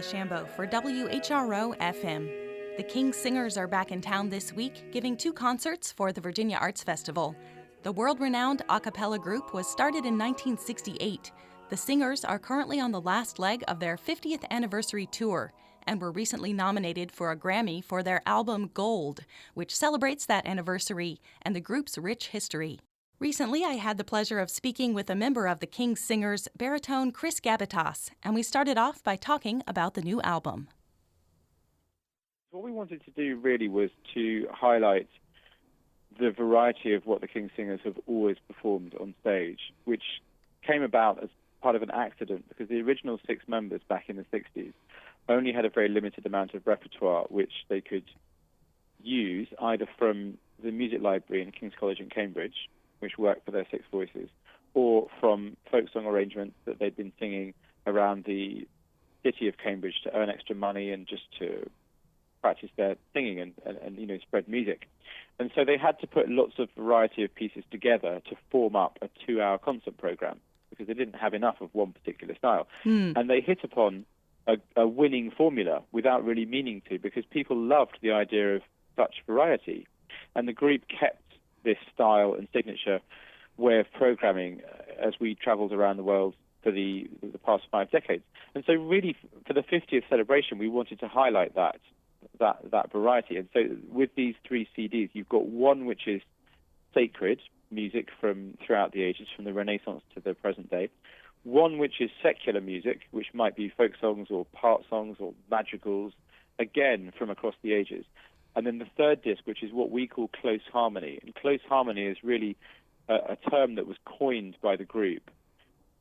Chambo for WHRO FM. The King's Singers are back in town this week, giving 2 concerts for the Virginia Arts Festival. The world-renowned a cappella group was started in 1968. The Singers are currently on the last leg of their 50th anniversary tour and were recently nominated for a Grammy for their album Gold, which celebrates that anniversary and the group's rich history. Recently, I had the pleasure of speaking with a member of the King's Singers, baritone Chris Gabbitas, and we started off by talking about the new album. What we wanted to do really was to highlight the variety of what the King's Singers have always performed on stage, which came about as part of an accident because the original 6 members back in the 60s only had a very limited amount of repertoire which they could use either from the music library in King's College in Cambridge, which worked for their 6 voices, or from folk song arrangements that they'd been singing around the city of Cambridge to earn extra money and just to practice their singing and spread music. And so they had to put lots of variety of pieces together to form up a 2-hour concert program because they didn't have enough of one particular style. And they hit upon a winning formula without really meaning to, because people loved the idea of such variety. And the group kept this style and signature way of programming as we traveled around the world for the past 5 decades. And so really for the 50th celebration, we wanted to highlight that variety. And so with these 3 CDs, you've got one which is sacred music from throughout the ages, from the Renaissance to the present day. One which is secular music, which might be folk songs or part songs or madrigals, again from across the ages. And then the 3rd disc, which is what we call close harmony. And close harmony is really a term that was coined by the group.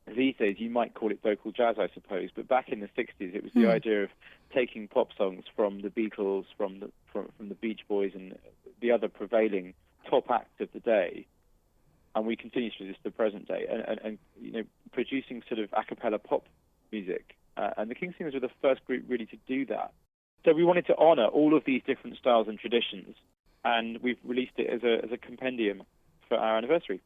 These days, you might call it vocal jazz, I suppose. But back in the 60s, it was the idea of taking pop songs from the Beatles, from the Beach Boys, and the other prevailing top acts of the day. And we continue to do this to the present day, and producing sort of a cappella pop music. And the King's Singers were the first group really to do that. So we wanted to honor all of these different styles and traditions, and we've released it as a compendium for our anniversary.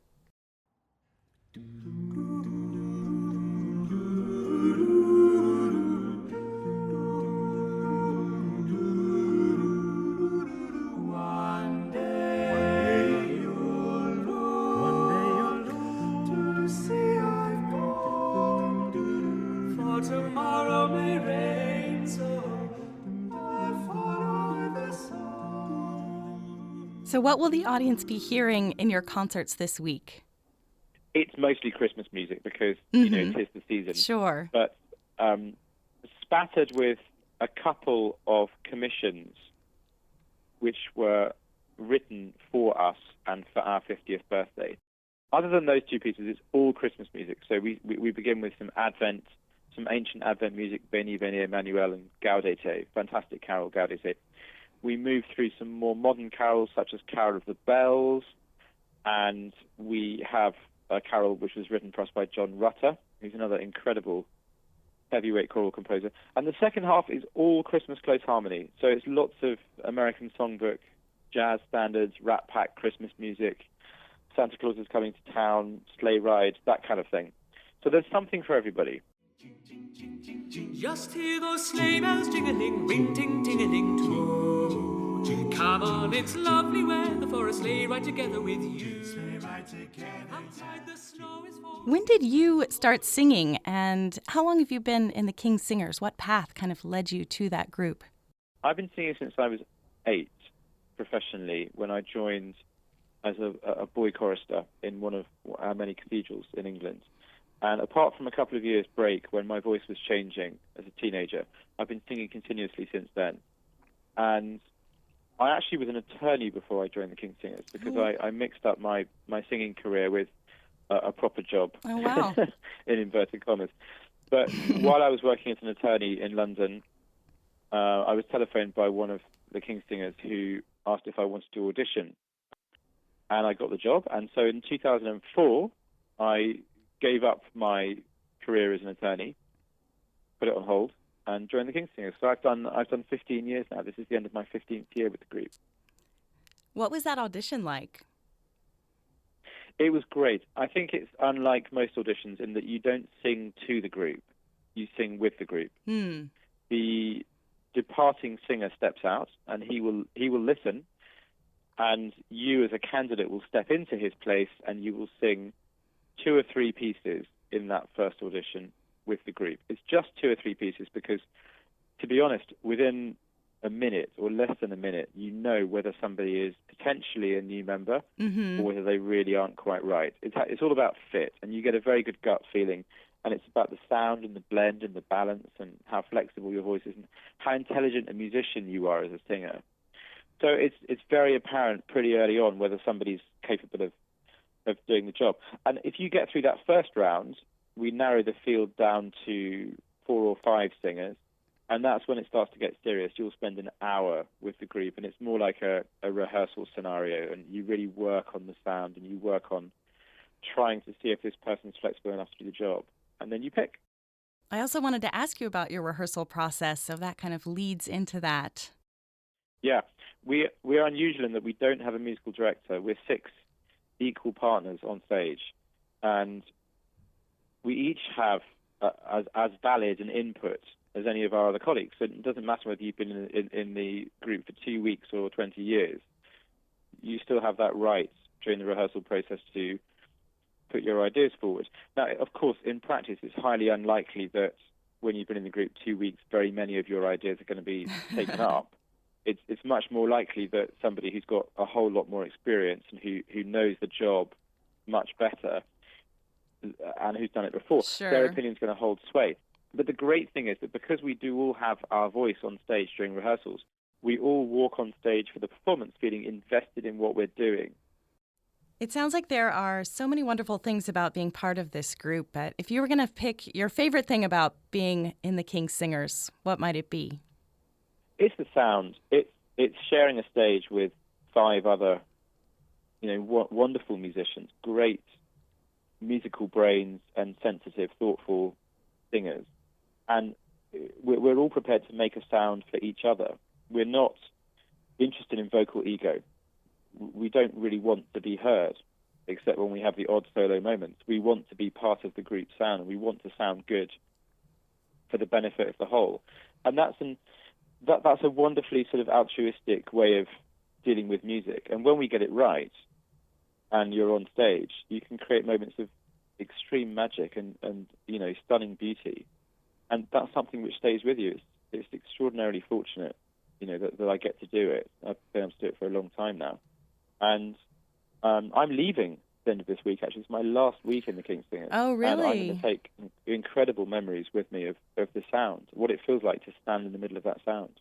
Tomorrow may rain, So what will the audience be hearing in your concerts this week? It's mostly Christmas music because, it is the season. Sure. But spattered with a couple of commissions which were written for us and for our 50th birthday. Other than those 2 pieces, it's all Christmas music. So we begin with some ancient Advent music, Veni, Veni, Emmanuel, and Gaudete, fantastic carol, Gaudete. We move through some more modern carols, such as Carol of the Bells, and we have a carol which was written for us by John Rutter, who's another incredible heavyweight choral composer. And the second half is all Christmas close harmony. So it's lots of American songbook, jazz standards, Rat Pack, Christmas music, Santa Claus is coming to town, sleigh ride, that kind of thing. So there's something for everybody. Just hear those sleigh bells jingling, ring ting ting-a-ling too. Come on, it's lovely weather for a sleigh ride together with you. Outside the snow is falling. When did you start singing, and how long have you been in the King's Singers? What path kind of led you to that group? I've been singing since I was 8 professionally, when I joined as a boy chorister in one of our many cathedrals in England. And apart from a couple of years' break when my voice was changing as a teenager, I've been singing continuously since then. And I actually was an attorney before I joined the King's Singers because I mixed up my singing career with a proper job, Oh, wow. in inverted commas. But while I was working as an attorney in London, I was telephoned by one of the King's Singers who asked if I wanted to audition. And I got the job. And so in 2004, I gave up my career as an attorney, put it on hold, and joined the King's Singers. So I've done 15 years now. This is the end of my 15th year with the group. What was that audition like? It was great. I think it's unlike most auditions in that you don't sing to the group, you sing with the group. the departing singer steps out, and he will listen, and you as a candidate will step into his place, and you will sing 2 or 3 pieces in that first audition with the group. It's just 2 or 3 pieces because, to be honest, within a minute or less than a minute, you know whether somebody is potentially a new member or whether they really aren't quite right. It's all about fit, and you get a very good gut feeling, and it's about the sound and the blend and the balance and how flexible your voice is and how intelligent a musician you are as a singer. So it's very apparent pretty early on whether somebody's capable of doing the job. And if you get through that first round, we narrow the field down to 4 or 5 singers, and that's when it starts to get serious. You'll spend an hour with the group, and it's more like a rehearsal scenario, and you really work on the sound, and you work on trying to see if this person's flexible enough to do the job, and then you pick. I also wanted to ask you about your rehearsal process, so that kind of leads into that. Yeah, we are unusual in that we don't have a musical director. We're 6 equal partners on stage, and we each have as valid an input as any of our other colleagues. So it doesn't matter whether you've been in the group for 2 weeks or 20 years. You still have that right during the rehearsal process to put your ideas forward. Now, of course, in practice, it's highly unlikely that when you've been in the group 2 weeks, very many of your ideas are going to be taken up. It's much more likely that somebody who's got a whole lot more experience and who knows the job much better and who's done it before, their opinion's going to hold sway. But the great thing is that because we do all have our voice on stage during rehearsals, we all walk on stage for the performance feeling invested in what we're doing. It sounds like there are so many wonderful things about being part of this group, but if you were going to pick your favorite thing about being in the King's Singers, what might it be? It's the sound. It's sharing a stage with 5 other, wonderful musicians, great musical brains and sensitive, thoughtful singers. And we're all prepared to make a sound for each other. We're not interested in vocal ego. We don't really want to be heard, except when we have the odd solo moments. We want to be part of the group sound, and we want to sound good for the benefit of the whole. And that's a wonderfully sort of altruistic way of dealing with music. And when we get it right, and you're on stage, you can create moments of extreme magic and stunning beauty. And that's something which stays with you. It's extraordinarily fortunate, that I get to do it. I've been able to do it for a long time now. And I'm leaving the end of this week, actually. It's my last week in the King's Singers. Oh, really? And I'm going to take incredible memories with me of the sound, what it feels like to stand in the middle of that sound.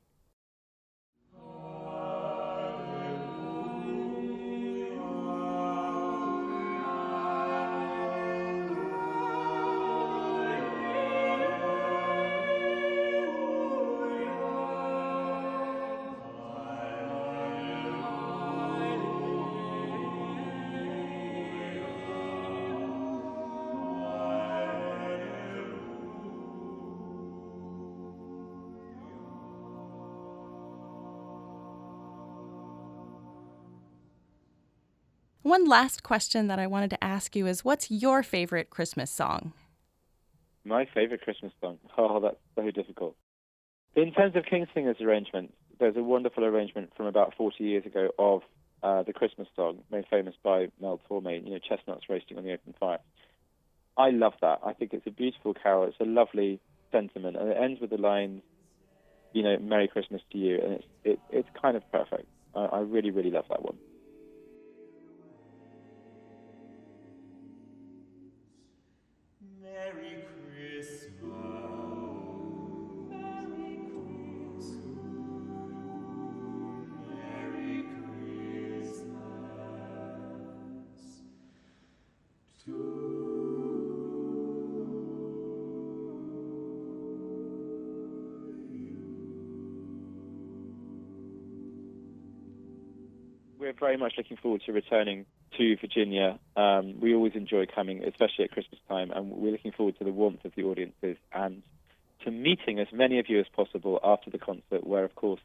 One last question that I wanted to ask you is, what's your favorite Christmas song? My favorite Christmas song? Oh, that's so difficult. In terms of King's Singers arrangements, there's a wonderful arrangement from about 40 years ago of the Christmas song, made famous by Mel Torme, chestnuts roasting on the open fire. I love that. I think it's a beautiful carol. It's a lovely sentiment, and it ends with the lines, Merry Christmas to you, and it's kind of perfect. I really, really love that one. Merry Christmas, Merry Christmas, Merry Christmas to you. We're very much looking forward to returning to Virginia. We always enjoy coming, especially at Christmas time, and we're looking forward to the warmth of the audiences and to meeting as many of you as possible after the concert, where, of course,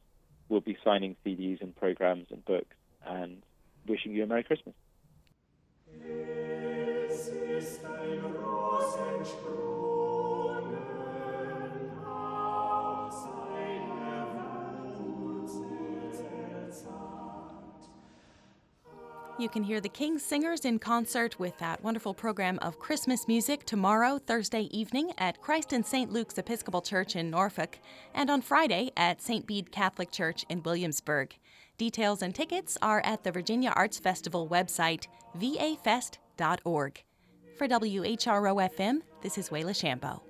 we'll be signing CDs and programs and books and wishing you a Merry Christmas. Es ist ein Rosenstrom, aus You can hear the King Singers in concert with that wonderful program of Christmas music tomorrow, Thursday evening, at Christ and St. Luke's Episcopal Church in Norfolk, and on Friday at St. Bede Catholic Church in Williamsburg. Details and tickets are at the Virginia Arts Festival website, vafest.org. For WHRO-FM, this is Wayla Chambo.